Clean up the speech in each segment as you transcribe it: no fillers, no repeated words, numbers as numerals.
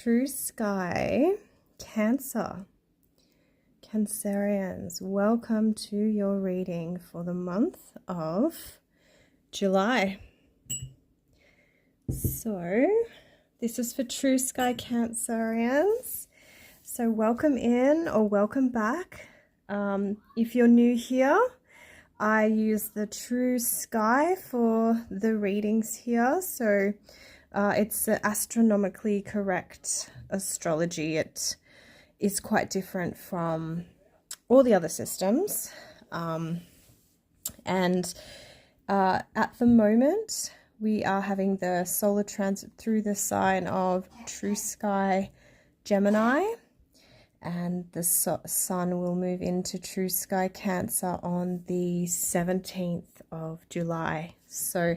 Truesky Cancer. Cancerians, welcome to your reading for the month of July. So, this is for Truesky Cancerians. So, welcome in or welcome back. If you're new here, I use the Truesky for the readings here. So, it's astronomically correct astrology. It is quite different from all the other systems. At the moment, we are having the solar transit through the sign of Truesky Gemini, and the sun will move into Truesky Cancer on the 17th of July. So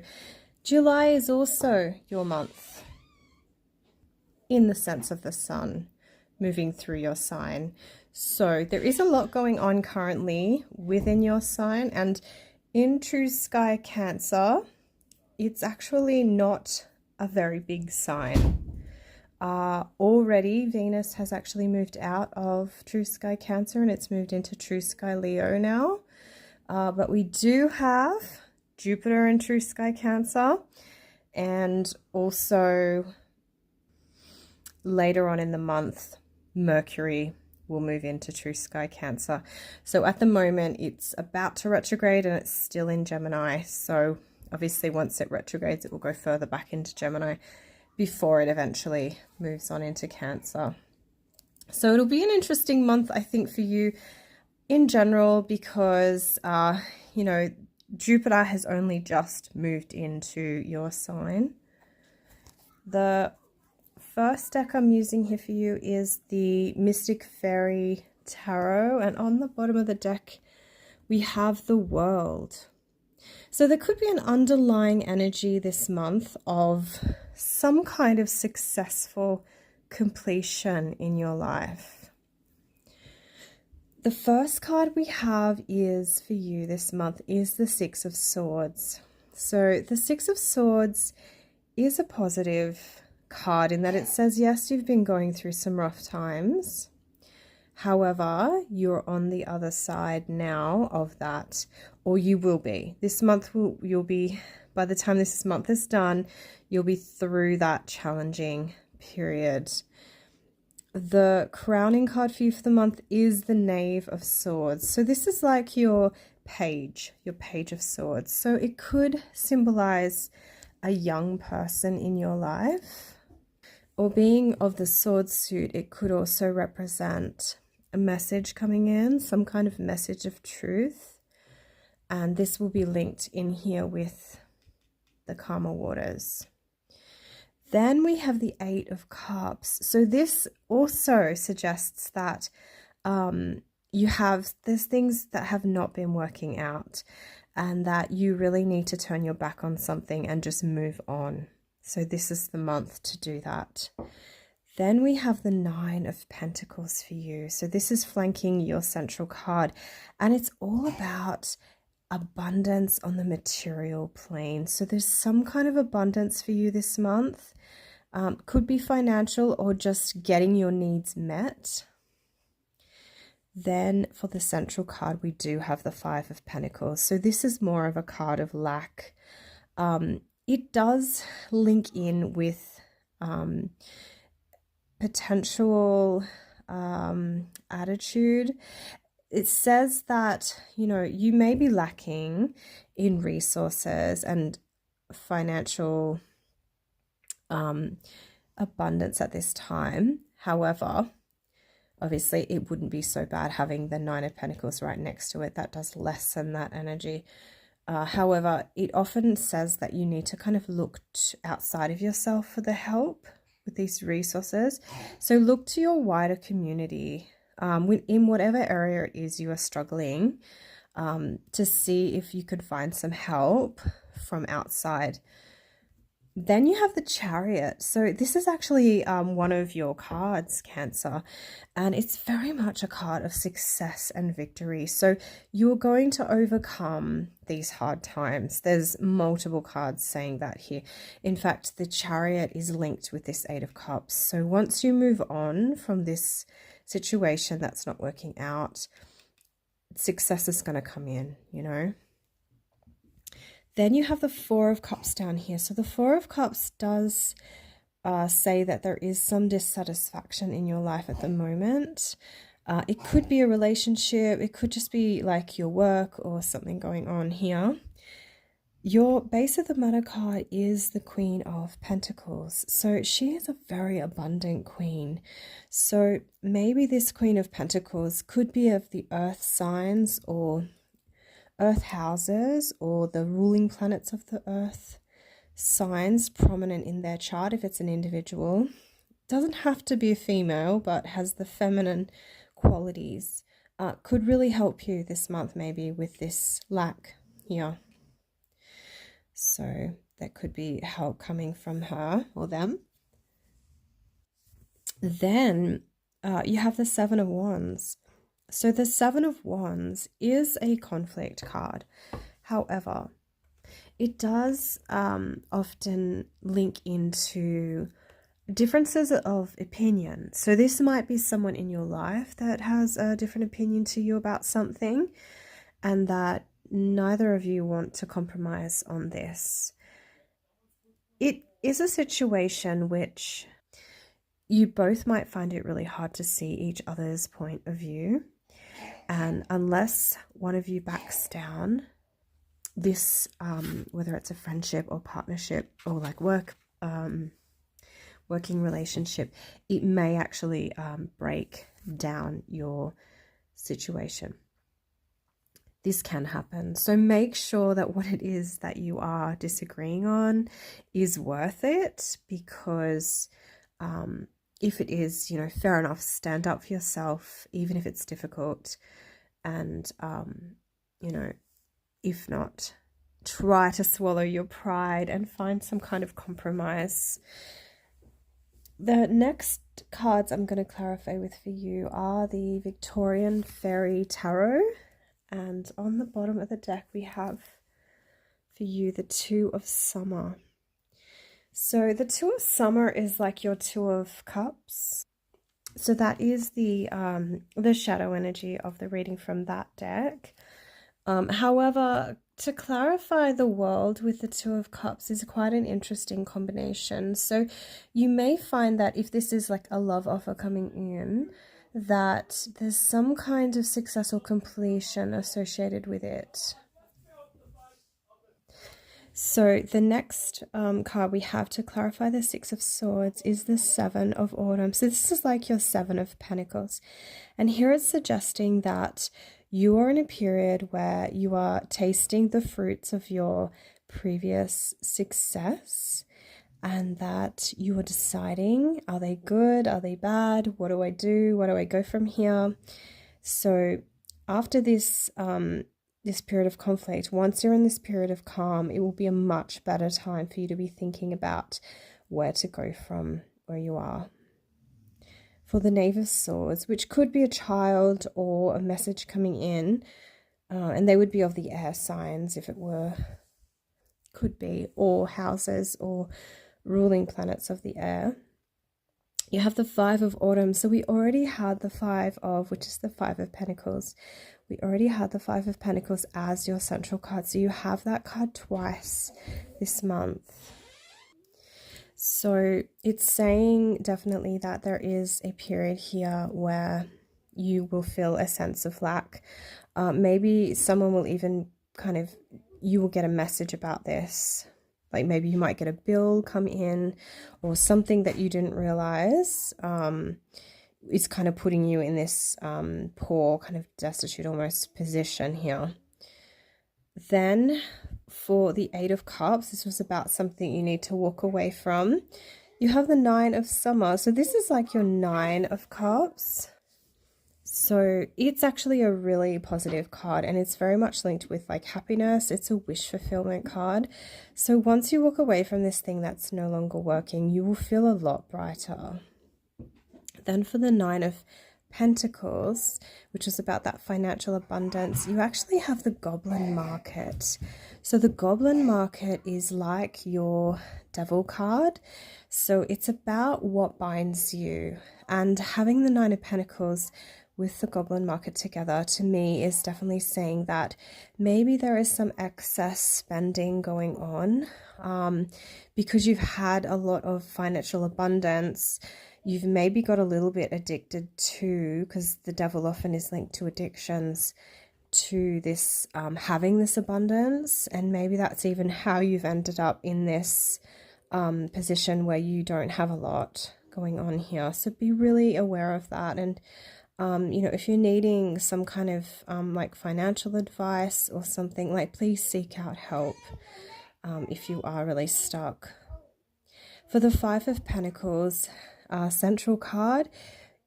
July is also your month in the sense of the sun moving through your sign. So there is a lot going on currently within your sign, and in Truesky Cancer, it's actually not a very big sign. Already Venus has actually moved out of Truesky Cancer and it's moved into Truesky Leo now. But we do have Jupiter in Truesky Cancer, and also later on in the month, Mercury will move into Truesky Cancer. So at the moment, it's about to retrograde and it's still in Gemini. So obviously once it retrogrades, it will go further back into Gemini before it eventually moves on into Cancer. So it'll be an interesting month, I think, for you in general, because, you know, Jupiter has only just moved into your sign. The first deck I'm using here for you is the Mystic Fairy Tarot, and on the bottom of the deck we have the World. So there could be an underlying energy this month of some kind of successful completion in your life. The first card we have is for you this month is the Six of Swords. So the Six of Swords is a positive card in that it says, yes, you've been going through some rough times. However, you're on the other side now of that, or you will be. This month, you'll be, by the time this month is done, you'll be through that challenging period. The crowning card for you for the month is the Knave of Swords. So this is like your page of swords. So it could symbolize a young person in your life, or being of the sword suit, it could also represent a message coming in, some kind of message of truth. And this will be linked in here with the Karma Waters. Then we have the Eight of Cups. So this also suggests that there's things that have not been working out, and that you really need to turn your back on something and just move on. So this is the month to do that. Then we have the Nine of Pentacles for you. So this is flanking your central card, and it's all about abundance on the material plane. So there's some kind of abundance for you this month. Could be financial or just getting your needs met. Then for the central card, we do have the Five of Pentacles. So this is more of a card of lack. It does link in with potential attitude. It says that, you know, you may be lacking in resources and financial abundance at this time. However, obviously it wouldn't be so bad having the Nine of Pentacles right next to it. That does lessen that energy. However, it often says that you need to kind of look outside of yourself for the help with these resources. So look to your wider community in whatever area it is you are struggling, to see if you could find some help from outside Then you have the Chariot. So this is actually one of your cards, Cancer, and it's very much a card of success and victory. So you're going to overcome these hard times. There's multiple cards saying that here. In fact, the Chariot is linked with this Eight of Cups. So once you move on from this situation that's not working out, success is going to come in, you know. Then you have the Four of Cups down here. So the Four of Cups does say that there is some dissatisfaction in your life at the moment. It could be a relationship. It could just be like your work or something going on here. Your base of the matter card is the Queen of Pentacles. So she is a very abundant queen. So maybe this Queen of Pentacles could be of the earth signs or earth houses or the ruling planets of the earth signs prominent in their chart if it's an individual. Doesn't have to be a female, but has the feminine qualities. Could really help you this month maybe with this lack here. So that could be help coming from her or them. Then you have the Seven of Wands. So the Seven of Wands is a conflict card. However, it does often link into differences of opinion. So this might be someone in your life that has a different opinion to you about something, and that neither of you want to compromise on this. It is a situation which you both might find it really hard to see each other's point of view. And unless one of you backs down, this, whether it's a friendship or partnership or like working relationship, it may actually break down your situation. This can happen. So make sure that what it is that you are disagreeing on is worth it, because if it is, you know, fair enough, stand up for yourself, even if it's difficult. And, you know, if not, try to swallow your pride and find some kind of compromise. The next cards I'm going to clarify with for you are the Victorian Fairy Tarot. And on the bottom of the deck, we have for you the Two of Summer. So the Two of Summer is like your Two of Cups. So that is the shadow energy of the reading from that deck. However, to clarify the world with the Two of Cups is quite an interesting combination. So you may find that if this is like a love offer coming in, that there's some kind of success or completion associated with it. So the next card we have to clarify the Six of Swords is the Seven of Autumn. So this is like your Seven of Pentacles. And here it's suggesting that you are in a period where you are tasting the fruits of your previous success, and that you are deciding, are they good? Are they bad? What do I do? Where do I go from here? So after this this period of conflict, once you're in this period of calm, it will be a much better time for you to be thinking about where to go from where you are. For the Knave of Swords, which could be a child or a message coming in, and they would be of the air signs if it were, could be, or houses or ruling planets of the air. You have the Five of Autumn. So we already had the Five of, which is the Five of Pentacles. We already had the Five of Pentacles as your central card. So you have that card twice this month. So it's saying definitely that there is a period here where you will feel a sense of lack. Maybe someone will even kind of, you will get a message about this. Like maybe you might get a bill come in or something that you didn't realize is kind of putting you in this poor, kind of destitute almost position here. Then for the Eight of Cups, this was about something you need to walk away from. You have the Nine of Summer. So this is like your Nine of Cups. So it's actually a really positive card, and it's very much linked with like happiness. It's a wish fulfillment card. So once you walk away from this thing that's no longer working, you will feel a lot brighter. Then for the Nine of Pentacles, which is about that financial abundance, you actually have the Goblin Market. So the Goblin Market is like your Devil card. So it's about what binds you. And having the Nine of Pentacles with the Goblin Market together, to me, is definitely saying that maybe there is some excess spending going on because you've had a lot of financial abundance. You've maybe got a little bit addicted to, because the devil often is linked to addictions, to this having this abundance. And maybe that's even how you've ended up in this position where you don't have a lot going on here. So be really aware of that. And you know, if you're needing some kind of like financial advice or something, like, please seek out help if you are really stuck. For the Five of Pentacles central card,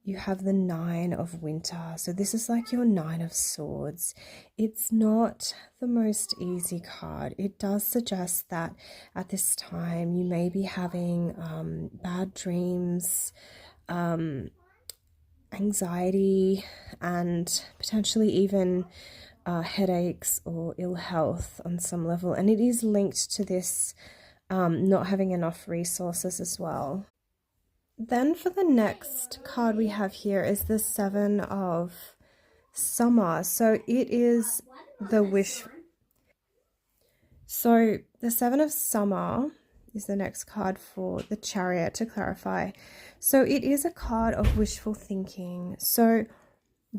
you have the Nine of Winter. So this is like your Nine of Swords. It's not the most easy card. It does suggest that at this time you may be having bad dreams, anxiety, and potentially even headaches or ill health on some level. And it is linked to this not having enough resources as well. Then for the next card we have here is the Seven of Summer. So it is the wish. So the Seven of Summer is the next card for the Chariot, to clarify. So it is a card of wishful thinking. So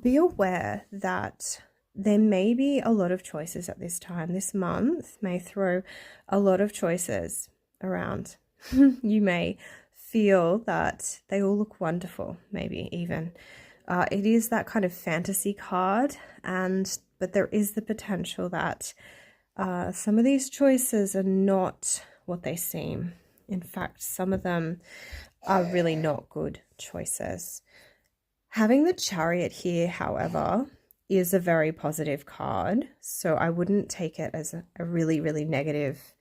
be aware that there may be a lot of choices at this time. This month may throw a lot of choices around. You may feel that they all look wonderful, maybe even. It is that kind of fantasy card, but there is the potential that some of these choices are not what they seem. In fact, some of them are really not good choices. Having the Chariot here, however, is a very positive card. So I wouldn't take it as a really, really negative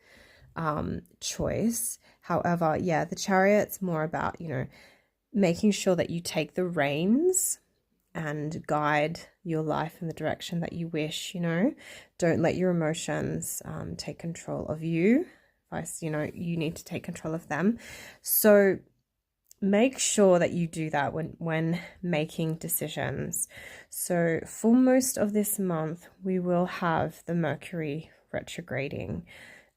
choice. However, yeah, the Chariot's more about, you know, making sure that you take the reins and guide your life in the direction that you wish. You know, don't let your emotions take control of you. You know, you need to take control of them. So make sure that you do that when making decisions. So for most of this month, we will have the Mercury retrograding.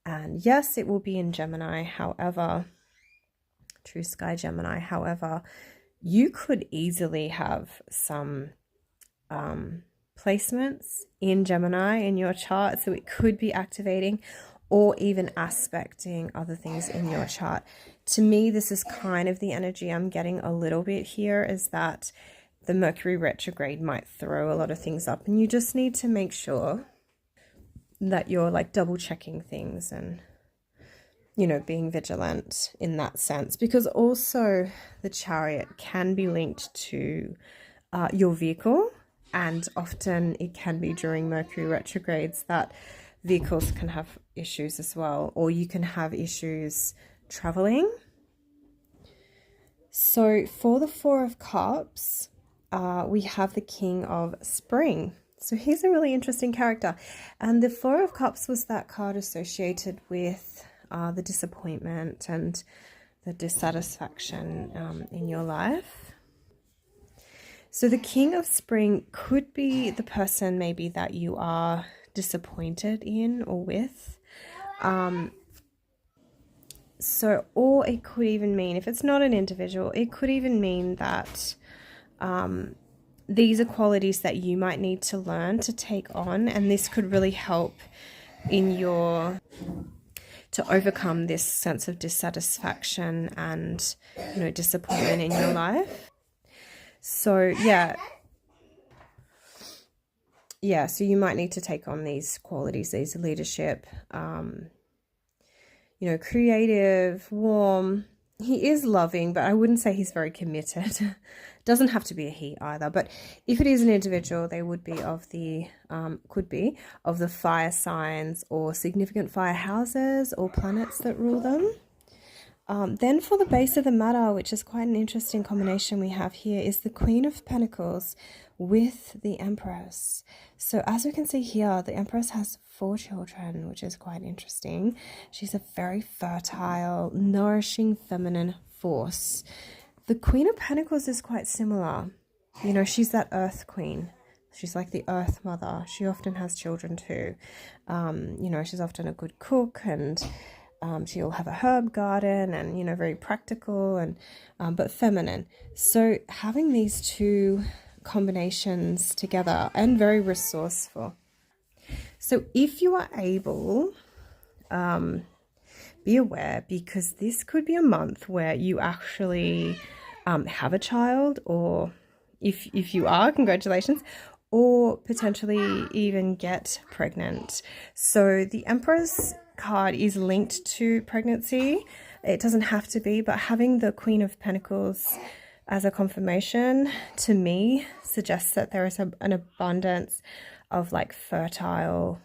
And yes, it will be in Gemini. However, True Sky Gemini. However, you could easily have some placements in Gemini in your chart. So it could be activating or even aspecting other things in your chart. To me, this is kind of the energy I'm getting a little bit here, is that the Mercury retrograde might throw a lot of things up, and you just need to make sure that you're like double checking things and, you know, being vigilant in that sense. Because also the Chariot can be linked to your vehicle, and often it can be during Mercury retrogrades that vehicles can have issues as well, or you can have issues traveling. So for the Four of Cups, we have the King of Spring. So he's a really interesting character. And the Four of Cups was that card associated with the disappointment and the dissatisfaction in your life. So the King of Spring could be the person maybe that you are disappointed in or with. So, or it could even mean, if it's not an individual, it could even mean that these are qualities that you might need to learn to take on, and this could really help in to overcome this sense of dissatisfaction and, you know, disappointment in your life. So yeah, so you might need to take on these qualities, these leadership, you know, creative, warm, he is loving, but I wouldn't say he's very committed. Doesn't have to be a he either, but if it is an individual, they would be of the, could be of the fire signs or significant fire houses or planets that rule them. Then for the base of the matter, which is quite an interesting combination we have here, is the Queen of Pentacles with the Empress. So as we can see here, the Empress has 4 children, which is quite interesting. She's a very fertile, nourishing feminine force. The Queen of Pentacles is quite similar. You know, she's that Earth Queen. She's like the Earth Mother. She often has children too. You know, she's often a good cook, and she'll have a herb garden, and, you know, very practical and but feminine. So having these two combinations together, and very resourceful. So if you are able, be aware, because this could be a month where you actually have a child, or if you are, congratulations, or potentially even get pregnant. So the Empress card is linked to pregnancy. It doesn't have to be, but having the Queen of Pentacles as a confirmation to me suggests that there is an abundance of like fertile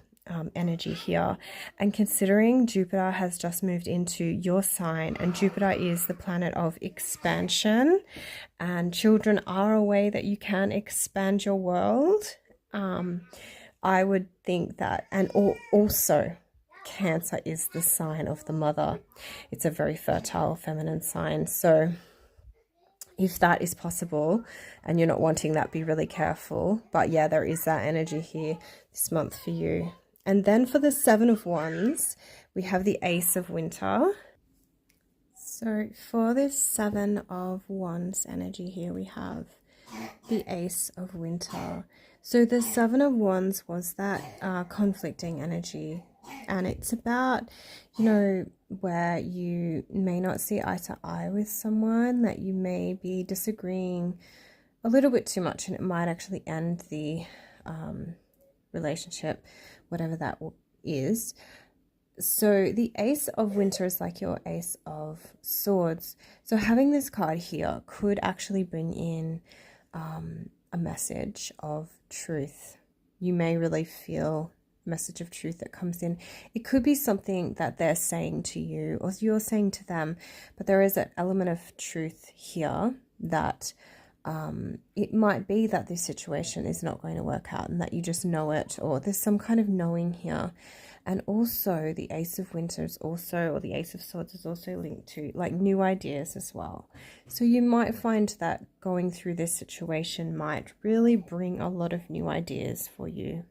energy here. And considering Jupiter has just moved into your sign, and Jupiter is the planet of expansion, and children are a way that you can expand your world, I would think that, and also Cancer is the sign of the mother. It's a very fertile feminine sign. So if that is possible and you're not wanting that, be really careful. But yeah, there is that energy here this month for you. And then for the 7 of Wands, we have the Ace of Winter. So for this 7 of Wands energy here, we have the Ace of Winter. So the 7 of Wands was that conflicting energy. And it's about, you know, where you may not see eye to eye with someone, that you may be disagreeing a little bit too much, and it might actually end the relationship, whatever that is. So the Ace of Winter is like your Ace of Swords. So having this card here could actually bring in a message of truth. You may really feel message of truth that comes in. It could be something that they're saying to you or you're saying to them, but there is an element of truth here that it might be that this situation is not going to work out, and that you just know it, or there's some kind of knowing here. And also the Ace of Winter is also, or the Ace of Swords is also linked to like new ideas as well. So you might find that going through this situation might really bring a lot of new ideas for you.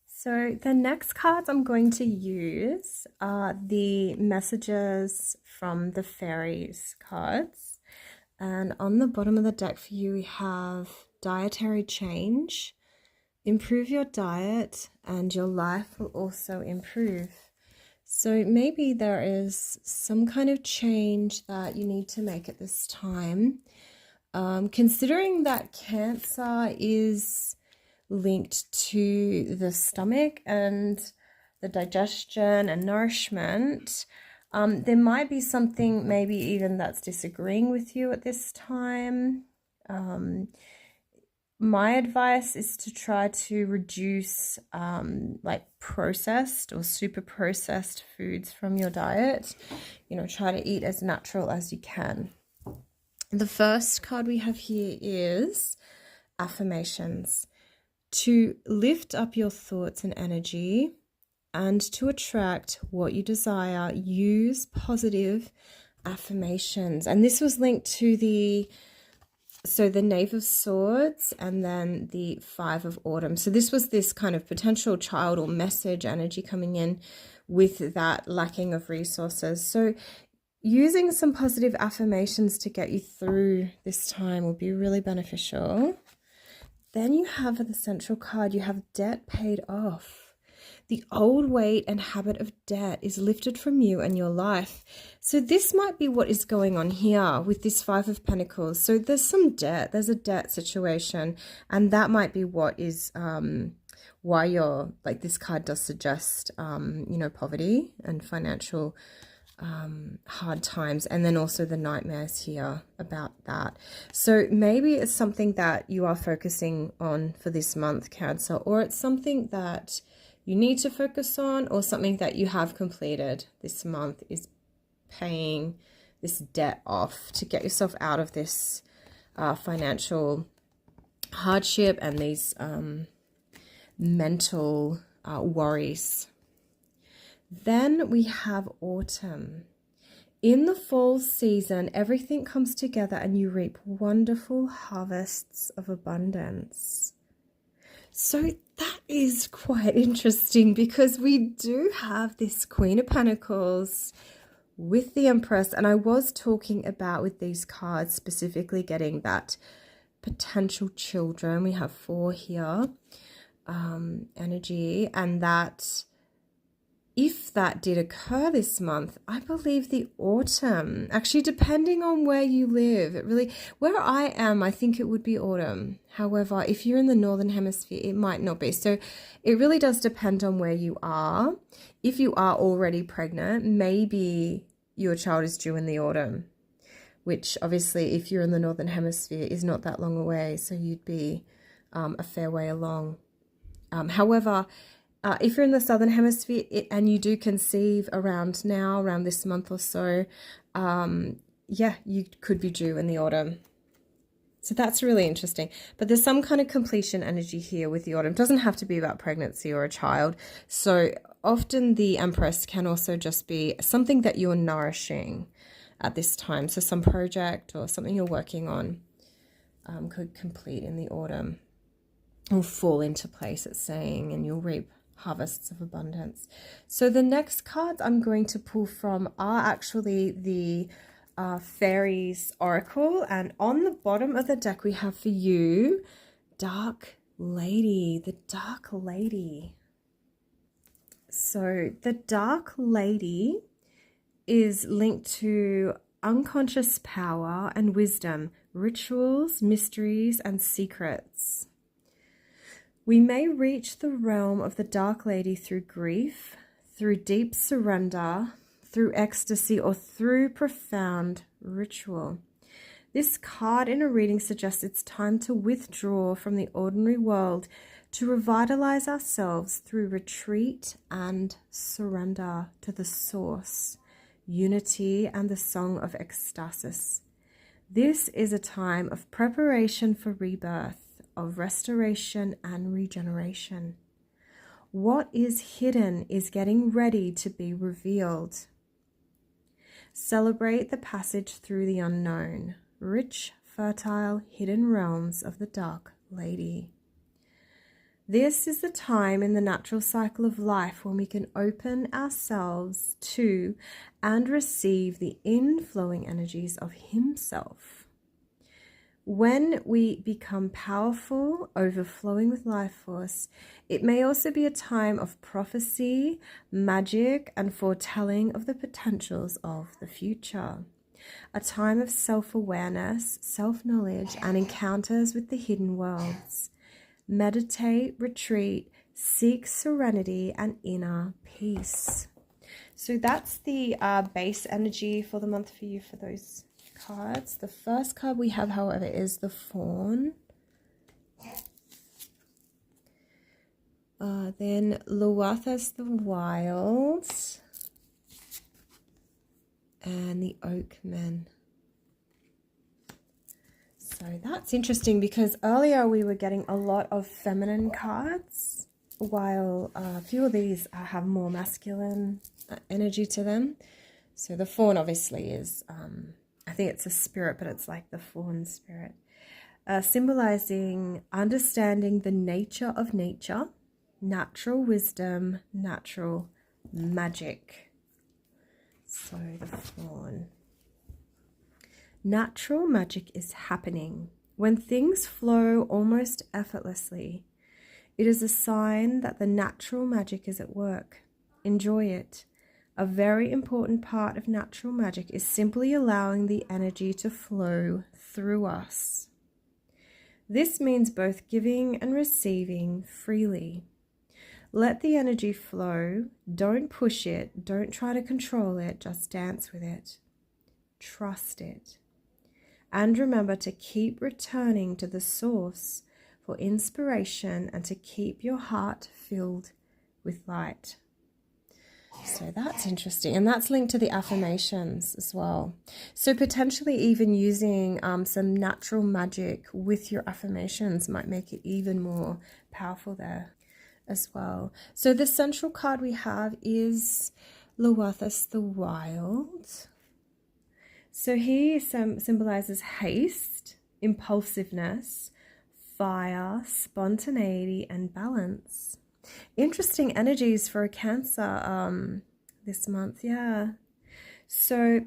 So the next cards I'm going to use are the messages from the fairies cards. And on the bottom of the deck for you, we have dietary change. Improve your diet and your life will also improve. So maybe there is some kind of change that you need to make at this time. Considering that Cancer is linked to the stomach and the digestion and nourishment, there might be something maybe even that's disagreeing with you at this time. My advice is to try to reduce like processed or super processed foods from your diet. You know, try to eat as natural as you can. The first card we have here is affirmations. To lift up your thoughts and energy and to attract what you desire, use positive affirmations. And this was linked to the Knave of Swords and then the 5 of Autumn. So this was this kind of potential child or message energy coming in with that lacking of resources. So using some positive affirmations to get you through this time will be really beneficial. Then you have the central card, you have debt paid off. The old weight and habit of debt is lifted from you and your life. So this might be what is going on here with this 5 of Pentacles. So there's some debt, there's a debt situation, and that might be what is why you're like, this card does suggest you know, poverty and financial hard times, and then also the nightmares here about that. So maybe it's something that you are focusing on for this month, Cancer, or it's something that you need to focus on, or something that you have completed this month is paying this debt off to get yourself out of this financial hardship and these mental worries. Then we have autumn. In the fall season, everything comes together and you reap wonderful harvests of abundance. So that is quite interesting, because we do have this Queen of Pentacles with the Empress. And I was talking about with these cards specifically getting that potential children. We have 4 here, energy, and that if that did occur this month, I believe the autumn, actually depending on where you live, it really, where I am, I think it would be autumn. However, if you're in the Northern Hemisphere, it might not be. So it really does depend on where you are. If you are already pregnant, maybe your child is due in the autumn, which obviously if you're in the Northern Hemisphere is not that long away. So you'd be a fair way along. However, if you're in the Southern Hemisphere and you do conceive around this month or so, yeah, you could be due in the autumn. So that's really interesting. But there's some kind of completion energy here with the autumn. It doesn't have to be about pregnancy or a child. So often the Empress can also just be something that you're nourishing at this time. So some project or something you're working on could complete in the autumn or fall into place, it's saying, and you'll reap harvests of abundance. So the next cards I'm going to pull from are actually the Fairies Oracle, and on the bottom of the deck we have for you Dark Lady, the Dark Lady. So the Dark Lady is linked to unconscious power and wisdom, rituals, mysteries, and secrets. We may reach the realm of the Dark Lady through grief, through deep surrender, through ecstasy, or through profound ritual. This card in a reading suggests it's time to withdraw from the ordinary world to revitalize ourselves through retreat and surrender to the source, unity, and the song of ecstasis. This is a time of preparation for rebirth, of restoration and regeneration. What is hidden is getting ready to be revealed. Celebrate the passage through the unknown, rich, fertile, hidden realms of the Dark Lady. This is the time in the natural cycle of life when we can open ourselves to and receive the inflowing energies of Himself. When we become powerful, overflowing with life force, it may also be a time of prophecy, magic, and foretelling of the potentials of the future. A time of self-awareness, self-knowledge, and encounters with the hidden worlds. Meditate, retreat, seek serenity and inner peace. So that's the base energy for the month for you for those cards. The first card we have, however, is the Fawn. Then Luathas the Wild, and the Oakman. So that's interesting, because earlier we were getting a lot of feminine cards, while a few of these have more masculine energy to them. So the Fawn obviously is, I think it's a spirit, but it's like the fawn spirit, symbolizing understanding the nature of nature, natural wisdom, natural magic. So the Fawn. Natural magic is happening. When things flow almost effortlessly, it is a sign that the natural magic is at work. Enjoy it. A very important part of natural magic is simply allowing the energy to flow through us. This means both giving and receiving freely. Let the energy flow. Don't push it. Don't try to control it. Just dance with it. Trust it. And remember to keep returning to the source for inspiration and to keep your heart filled with light. So that's interesting. And that's linked to the affirmations as well. So potentially even using some natural magic with your affirmations might make it even more powerful there as well. So the central card we have is Lewithus the Wild. So he symbolizes haste, impulsiveness, fire, spontaneity, and balance. Interesting energies for a Cancer this month, yeah. So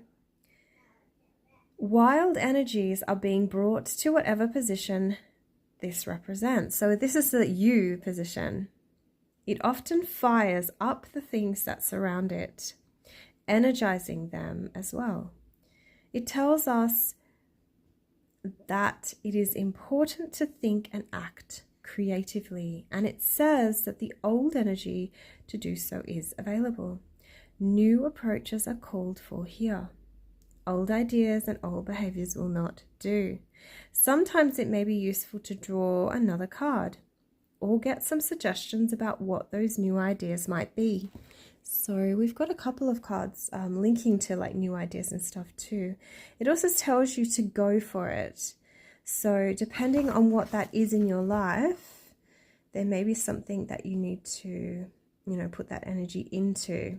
wild energies are being brought to whatever position this represents. So this is the you position. It often fires up the things that surround it, energizing them as well. It tells us that it is important to think and act creatively, and it says that the old energy to do so is available. New approaches are called for here. Old ideas and old behaviors will not do. Sometimes it may be useful to draw another card or get some suggestions about what those new ideas might be. So we've got a couple of cards linking to like new ideas and stuff too. It also tells you to go for it. So depending on what that is in your life, there may be something that you need to, put that energy into.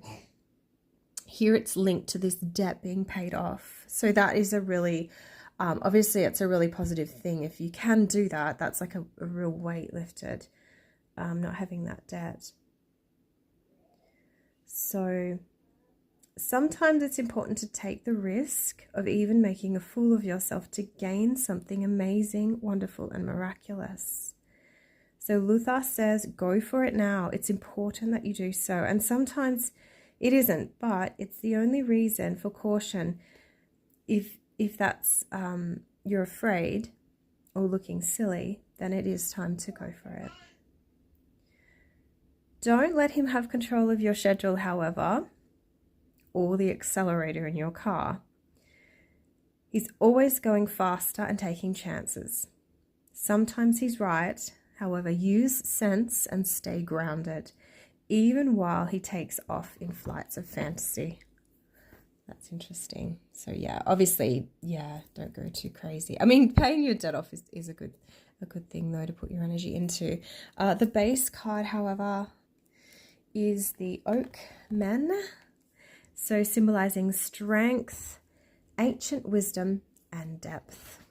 Here it's linked to this debt being paid off. So that is a really, obviously it's a really positive thing. If you can do that, that's like a real weight lifted, not having that debt. So sometimes it's important to take the risk of even making a fool of yourself to gain something amazing, wonderful, and miraculous. So Luther says, go for it now. It's important that you do so. And sometimes it isn't, but it's the only reason for caution. If that's you're afraid or looking silly, then it is time to go for it. Don't let him have control of your schedule, however, or the accelerator in your car. He's always going faster and taking chances. Sometimes he's right, however, use sense and stay grounded, even while he takes off in flights of fantasy. That's interesting. So yeah, obviously, yeah, don't go too crazy. I mean, paying your debt off is a good thing though to put your energy into. The base card, however, is the Oak Men, so symbolizing strength, ancient wisdom, and depth.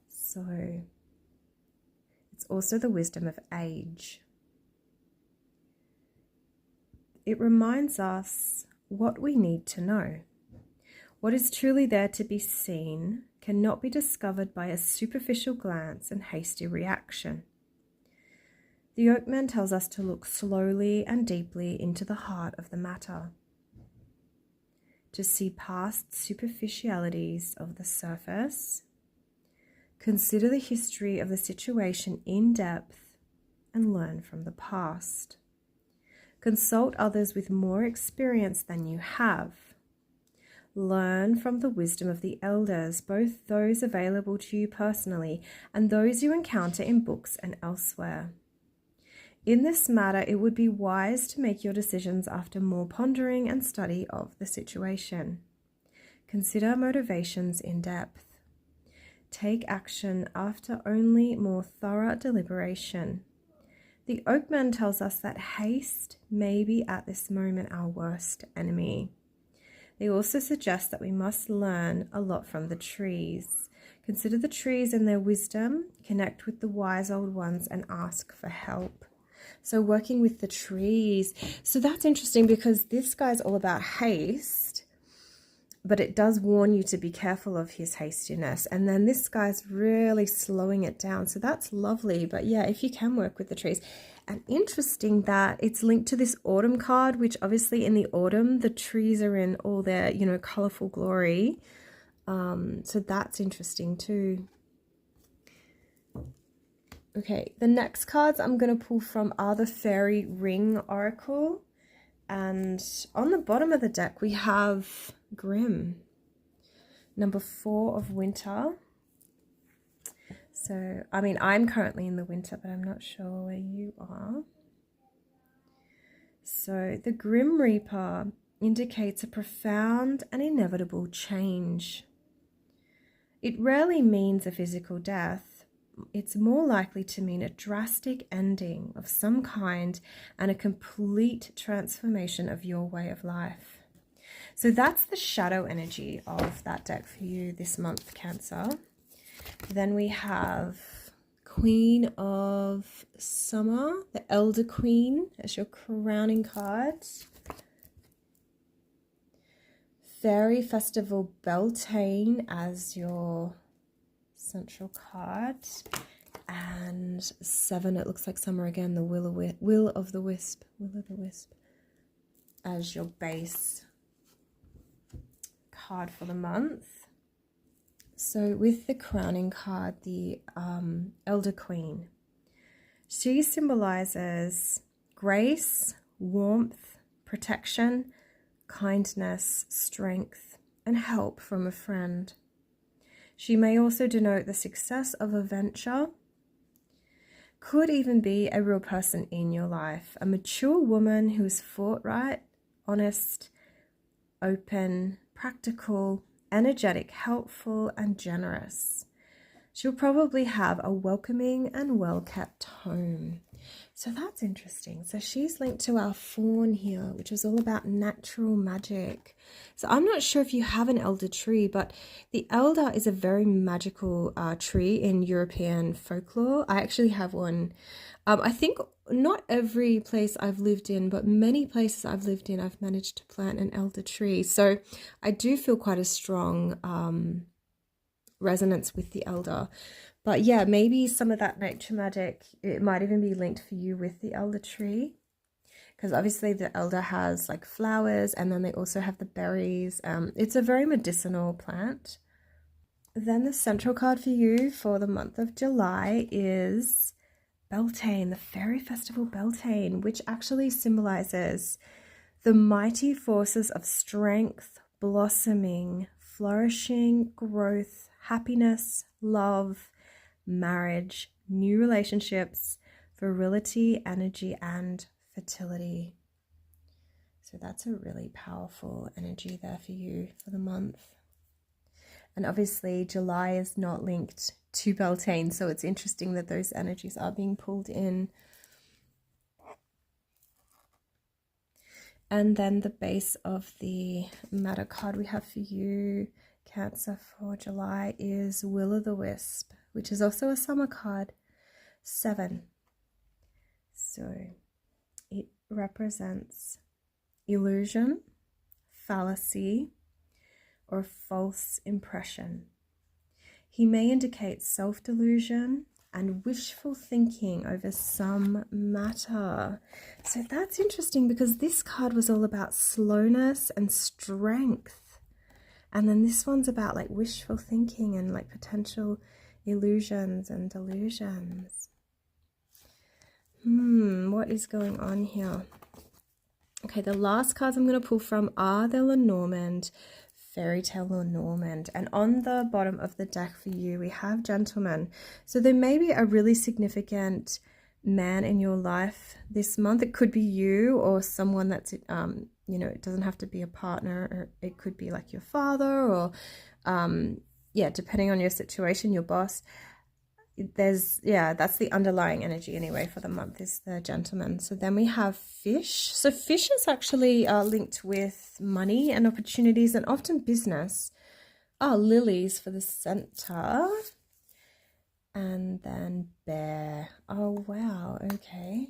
So it's also the wisdom of age. It reminds us what we need to know. What is truly there to be seen cannot be discovered by a superficial glance and hasty reaction. The Oak Man tells us to look slowly and deeply into the heart of the matter, to see past superficialities of the surface, consider the history of the situation in depth, and learn from the past. Consult others with more experience than you have. Learn from the wisdom of the elders, both those available to you personally and those you encounter in books and elsewhere. In this matter, it would be wise to make your decisions after more pondering and study of the situation. Consider motivations in depth. Take action after only more thorough deliberation. The Oakman tells us that haste may be at this moment our worst enemy. They also suggest that we must learn a lot from the trees. Consider the trees and their wisdom, connect with the wise old ones, and ask for help. So working with the trees. So that's interesting because this guy's all about haste, but it does warn you to be careful of his hastiness. And then this guy's really slowing it down. So that's lovely. But yeah, if you can work with the trees. And interesting that it's linked to this autumn card, which obviously in the autumn, the trees are in all their, colorful glory. So that's interesting too. Okay, the next cards I'm going to pull from are the Fairy Ring Oracle. And on the bottom of the deck, we have Grimm, number 4 of winter. So, I mean, I'm currently in the winter, but I'm not sure where you are. So, the Grim Reaper indicates a profound and inevitable change. It rarely means a physical death. It's more likely to mean a drastic ending of some kind and a complete transformation of your way of life. So that's the shadow energy of that deck for you this month, Cancer. Then we have Queen of Summer, the Elder Queen, as your crowning card. Fairy Festival Beltane as your central card. And 7, it looks like summer again, the Will of the Wisp as your base card for the month. So with the crowning card, the Elder Queen, she symbolizes grace, warmth, protection, kindness, strength, and help from a friend. She may also denote the success of a venture. Could even be a real person in your life, a mature woman who is forthright, honest, open, practical, energetic, helpful, and generous. She'll probably have a welcoming and well-kept home. So that's interesting. So she's linked to our fawn here, which is all about natural magic. So I'm not sure if you have an elder tree, but the elder is a very magical tree in European folklore. I actually have one. I think not every place I've lived in, but many places I've lived in, I've managed to plant an elder tree. So I do feel quite a strong resonance with the elder. But yeah, maybe some of that nature magic, it might even be linked for you with the elder tree, because obviously the elder has like flowers, and then they also have the berries. It's a very medicinal plant. Then the central card for you for the month of July is Beltane, the Fairy Festival Beltane, which actually symbolizes the mighty forces of strength, blossoming, flourishing, growth, happiness, love, marriage, new relationships, virility, energy, and fertility. So that's a really powerful energy there for you for the month. And obviously July is not linked to Beltane, so it's interesting that those energies are being pulled in. And then the base of the matter card we have for you, Cancer, for July is Will o' the Wisp, which is also a summer card, 7. So it represents illusion, fallacy, or false impression. He may indicate self-delusion and wishful thinking over some matter. So that's interesting, because this card was all about slowness and strength. And then this one's about like wishful thinking and like potential illusions and delusions. What is going on here? Okay, the last cards I'm going to pull from are the Lenormand, Fairy Tale Lenormand. And on the bottom of the deck for you, we have Gentleman. So there may be a really significant man in your life this month. It could be you or someone that's, you know, it doesn't have to be a partner, or it could be like your father or, yeah, depending on your situation, your boss. That's the underlying energy anyway for the month, is the Gentleman. So then we have Fish. So Fish is actually linked with money and opportunities and often business. Lilies for the center. And then Bear. Oh wow, okay.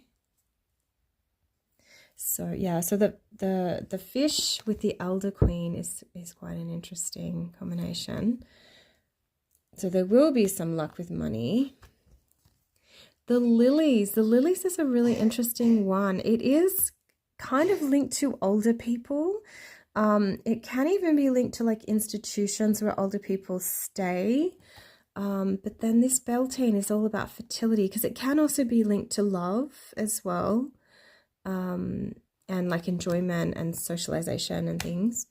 So yeah, so the Fish with the Elder Queen is quite an interesting combination. So there will be some luck with money. The lilies is a really interesting one. It is kind of linked to older people. It can even be linked to like institutions where older people stay. But then this Beltane is all about fertility, because it can also be linked to love as well, and like enjoyment and socialization and things.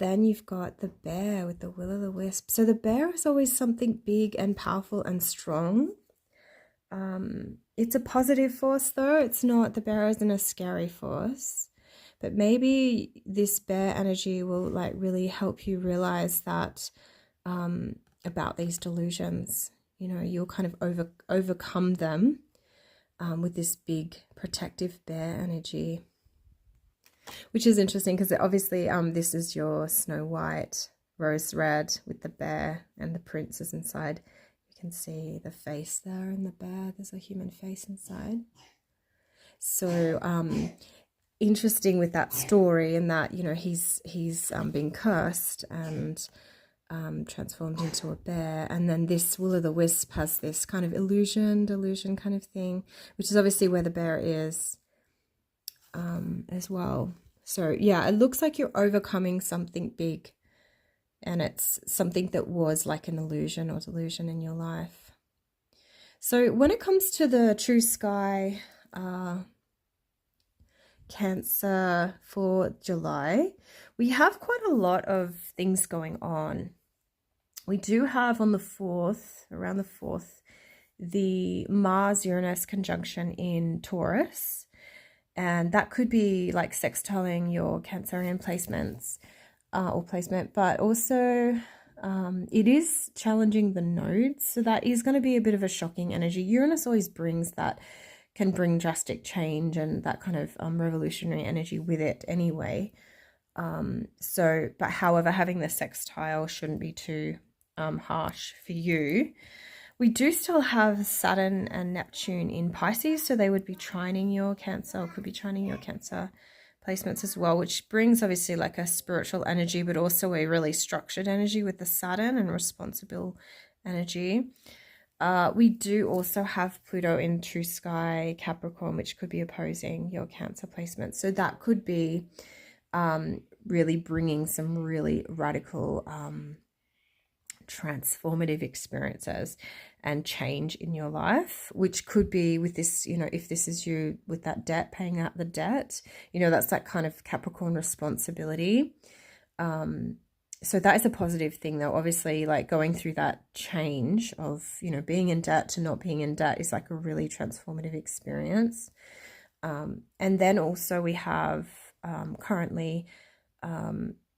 Then you've got the bear with the will-o'-the-wisp. So the bear is always something big and powerful and strong. It's a positive force though. It's not, the bear isn't a scary force. But maybe this bear energy will like really help you realize that about these delusions. You know, you'll kind of overcome them with this big protective bear energy. Which is interesting because obviously this is your Snow White, Rose Red with the bear and the princess inside. You can see the face there in the bear. There's a human face inside. So interesting with that story, and that, you know, he's been cursed and transformed into a bear, and then this will-o'-the-wisp has this kind of delusion kind of thing, which is obviously where the bear is as well. So yeah, it looks like you're overcoming something big, and it's something that was like an illusion or delusion in your life. So when it comes to the True Sky Cancer for July, we have quite a lot of things going on. We do have on the 4th, around the 4th, the Mars-Uranus conjunction in Taurus. And that could be like sextiling your Cancerian placements or placement, but also it is challenging the nodes. So that is going to be a bit of a shocking energy. Uranus always brings that, can bring drastic change and that kind of revolutionary energy with it anyway. But however, having the sextile shouldn't be too harsh for you. We do still have Saturn and Neptune in Pisces, so they would be trining your Cancer, or could be trining your Cancer placements as well, which brings obviously like a spiritual energy, but also a really structured energy with the Saturn and responsible energy. We do also have Pluto in True Sky Capricorn, which could be opposing your Cancer placement. So that could be really bringing some really radical transformative experiences and change in your life, which could be with this, you know, if this is you with that debt, paying out the debt, you know, that's that kind of Capricorn responsibility. So that is a positive thing though. Obviously, like going through that change of, you know, being in debt to not being in debt is like a really transformative experience. And then also we have currently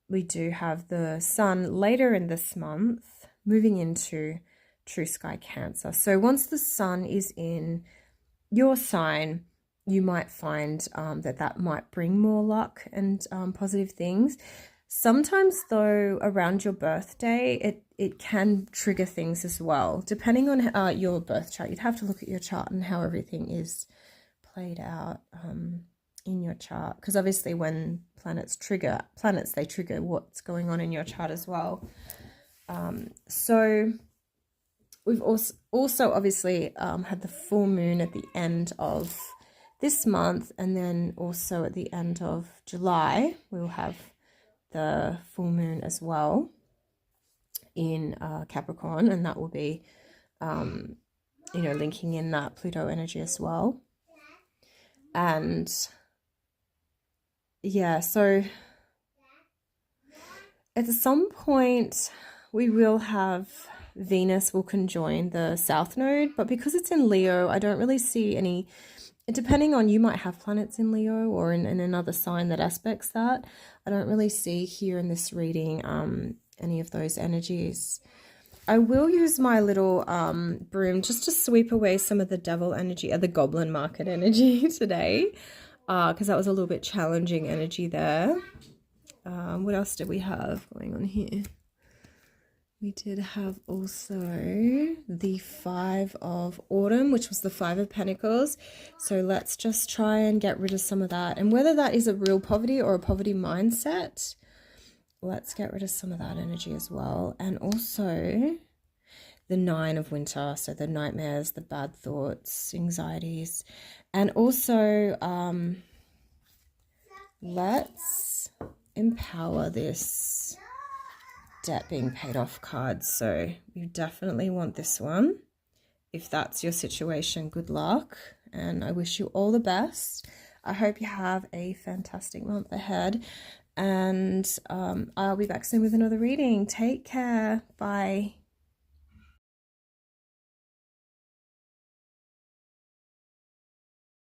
we do have the Sun later in this month moving into True Sky Cancer. So once the Sun is in your sign, you might find that might bring more luck and positive things. Sometimes though, around your birthday, it can trigger things as well, depending on your birth chart. You'd have to look at your chart and how everything is played out in your chart, because obviously when planets, they trigger what's going on in your chart as well. So we've also obviously had the full moon at the end of this month, and then also at the end of July we'll have the full moon as well in Capricorn, and that will be you know, linking in that Pluto energy as well. And yeah, so at some point we will have Venus will conjoin the South Node, but because it's in Leo, I don't really see any, depending on, you might have planets in Leo or in another sign that aspects that. I don't really see here in this reading any of those energies. I will use my little broom just to sweep away some of the devil energy, or the goblin market energy today, because that was a little bit challenging energy there. What else did we have going on here? We did have also the 5 of Autumn, which was the 5 of Pentacles. So let's just try and get rid of some of that. And whether that is a real poverty or a poverty mindset, let's get rid of some of that energy as well. And also the 9 of Winter, so the nightmares, the bad thoughts, anxieties. And also let's empower this debt being paid off card. So you definitely want this one. If that's your situation, good luck. And I wish you all the best. I hope you have a fantastic month ahead. And I'll be back soon with another reading. Take care. Bye.